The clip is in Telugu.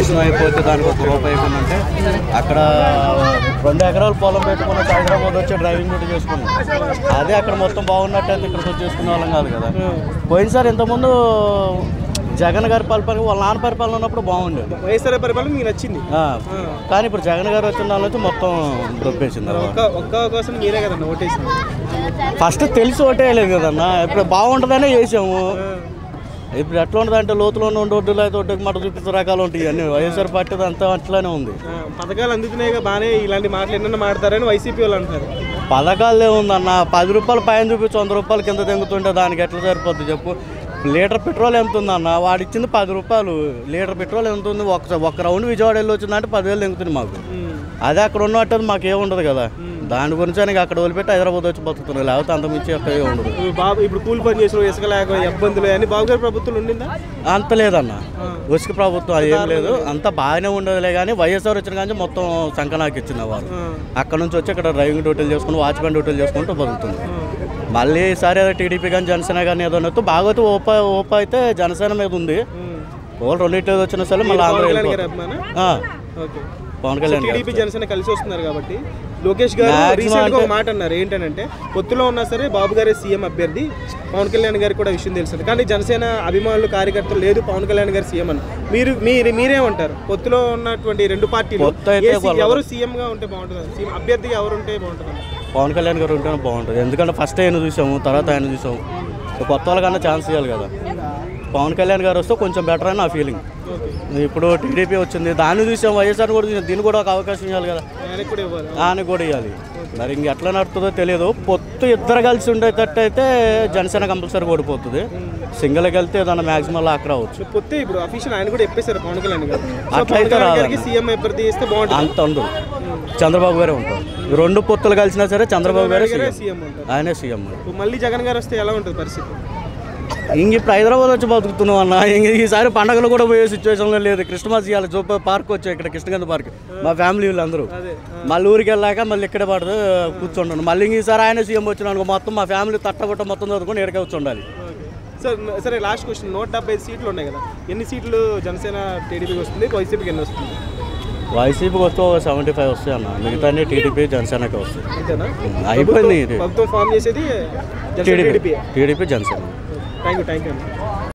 నాశనం అయిపోతే దానికి ₹1 అయిపోయిందంటే అక్కడ 2 ఎకరాలు పొలం పెట్టుకున్న హైదరాబాద్ వచ్చి డ్రైవింగ్ డ్యూటీ చేసుకున్నాం. అదే అక్కడ మొత్తం బాగున్నట్టయితే ఇక్కడికి వచ్చి చేసుకునే వాళ్ళం కాదు కదా. పోయినసారి ఇంతకుముందు జగన్ గారి పరిపాలన వాళ్ళ నాన్న పరిపాలన ఉన్నప్పుడు బాగుండేది. వైఎస్ఆర్ పరిపాలన మీకు నచ్చింది. కానీ ఇప్పుడు జగన్ గారు వచ్చిన దానిలో అయితే మొత్తం దొబ్బేసింది. ఒక్క అవకాశం మీరే కదన్న ఓటేసింది. ఫస్ట్ తెలిసి ఓటేయలేదు కదన్నా. ఇప్పుడు బాగుంటుందనే చేసాము. ఇప్పుడు ఎట్లా ఉంటుంది అంటే లోతులో ఉండే ఒడ్డులు అయితే ఒడ్డుకి మాట చూపించే రకాలు ఉంటాయి. అన్ని వైఎస్ఆర్ పార్టీ అంతా అట్లానే ఉంది. పథకాలు అందుతున్నాయి బాగానే, ఇలాంటి మాటలు ఎన్నో మాట్లాడతారని వైసీపీ వాళ్ళు అంటారు. పథకాలు ఏముందన్న, ₹10 పైన చూపించి ₹100 కింద తెంగుతుంటే దానికి ఎట్లా సరిపోద్ది చెప్పు. లీటర్ పెట్రోల్ ఎంత ఉందన్న, వాడు ఇచ్చింది ₹10. లీటర్ పెట్రోల్ ఎంత ఉంది? ఒక రౌండ్ విజయవాడ వెళ్ళి వచ్చిందంటే 10,000 తెంగుతుంది మాకు. అదే అక్కడ ఉన్నట్టు మాకు ఏముండదు కదా. దాని గురించి అని అక్కడ వదిలిపెట్టి హైదరాబాద్ వచ్చి బతుకుతున్నాం. లేకపోతే అంత మించి అక్కడ ఉండదు. బాబు ఇప్పుడు కూలి పని చేసిన ఇసుక లేక ఇబ్బందులు అని బాబు గారి ప్రభుత్వం ఉండిందా? అంత లేదన్న, ఇసుక ప్రభుత్వం అది ఏం లేదు. అంత బాగానే ఉండదులే. కానీ వైఎస్ఆర్ వచ్చిన కానీ మొత్తం సంకనాకి ఇచ్చింది వాళ్ళు. అక్కడ నుంచి వచ్చి ఇక్కడ డ్రైవింగ్ డ్యూటీలు చేసుకుని వాచ్మెన్ డ్యూటీలు చేసుకుంటూ బతుకుతుంది. మళ్ళీ ఈసారి ఏదో టీడీపీ కానీ జనసేన కానీ ఏదో ఉన్నట్టు బాగా ఓపా అయితే జనసేన మీద ఉంది. వాళ్ళు 2 వచ్చిన సరే మళ్ళీ పవన్ కళ్యాణ్ టీడీపీ జనసేన కలిసి వస్తున్నారు కాబట్టి లోకేష్ గారు రీసెంట్గా ఒక మాట అన్నారు. ఏంటంటే పొత్తులో ఉన్నా సరే బాబు గారే సీఎం అభ్యర్థి, పవన్ కళ్యాణ్ గారికి కూడా విషయం తెలుస్తుంది. కానీ జనసేన అభిమానులు కార్యకర్తలు లేదు పవన్ కళ్యాణ్ గారు సీఎం అని మీరేమంటారు? పొత్తులో ఉన్నటువంటి 2 పార్టీలు ఎవరు సీఎంగా ఉంటే బాగుంటుంది? అభ్యర్థిగా ఎవరు ఉంటే బాగుంటుంది? పవన్ కళ్యాణ్ గారు ఉంటేనే బాగుంటుంది. ఎందుకంటే ఫస్ట్ ఆయన చూసాము, తర్వాత ఆయన చూసాము. కొత్త వాళ్ళకన్నా ఛాన్స్ ఇవ్వాలి కదా. పవన్ కళ్యాణ్ గారు వస్తే కొంచెం బెటర్ అని నా ఫీలింగ్. ఇప్పుడు టీడీపీ వచ్చింది, దాన్ని చూసాం. వైఎస్ఆర్ కూడా చూసాం, దీన్ని కూడా ఒక అవకాశం ఇవ్వాలి కదా. ఆయనకు కూడా ఇవ్వాలి. మరి ఇంక ఎట్లా నడుతుందో తెలియదు. పొత్తు ఇద్దరు కలిసి ఉండేటట్టు అయితే జనసేన కంపల్సరీ ఓడిపోతుంది. సింగిల్కి వెళ్తే ఏదన్నా మ్యాక్సిమం లాక్ రావచ్చు. పొత్తు ఇప్పుడు అఫీషియల్ ఆయన కూడా చెప్పేశారు పవన్ కళ్యాణ్ గారు. అట్లయితే సీఎం అభ్యర్థి ఇస్తే బాగుంటుంది. అంత ఉండదు, చంద్రబాబు గారే ఉంటారు. 2 పొత్తులు కలిసినా సరే చంద్రబాబు గారే సీఎం ఉంటారు. ఆయనే సీఎం. మళ్ళీ జగన్ గారు వస్తే ఎలా ఉంటుంది పరిస్థితి? ఇంక ఇప్పుడు హైదరాబాద్ వచ్చి బతుకుతున్నాం అన్న. ఇంక ఈసారి పండగలు కూడా పోయే సిచ్యువేషన్లో లేదు. క్రిస్మస్ ఇవ్వాలి జోప పార్క్ వచ్చాయి, ఇక్కడ కృష్ణగంధ పార్క్. మా ఫ్యామిలీ వీళ్ళందరూ మళ్ళీ ఊరికి వెళ్ళాక మళ్ళీ ఇక్కడే పడుతూ కూర్చుంటాను. మళ్ళీ ఈసారి ఆయన సీఎం వచ్చినాను మొత్తం మా ఫ్యామిలీ తట్టగొట్ట మొత్తం చదువుకొని ఎక్కడికే వచ్చి ఉండాలి. సరే లాస్ట్ క్వశ్చన్, 170 సీట్లు ఉన్నాయి కదా, ఎన్ని సీట్లు జనసేన టీడీపీకి వస్తుంది, వైసీపీకి ఎన్ని వస్తుంది? వైసీపీకి వస్తే 75 వస్తాయి అన్న. మిగతా టీడీపీ జనసేనకి వస్తాయి. అయిపోయింది. ప్రభుత్వం ఫామ్ చేసేది టీడీపీ జనసేన. Thank you.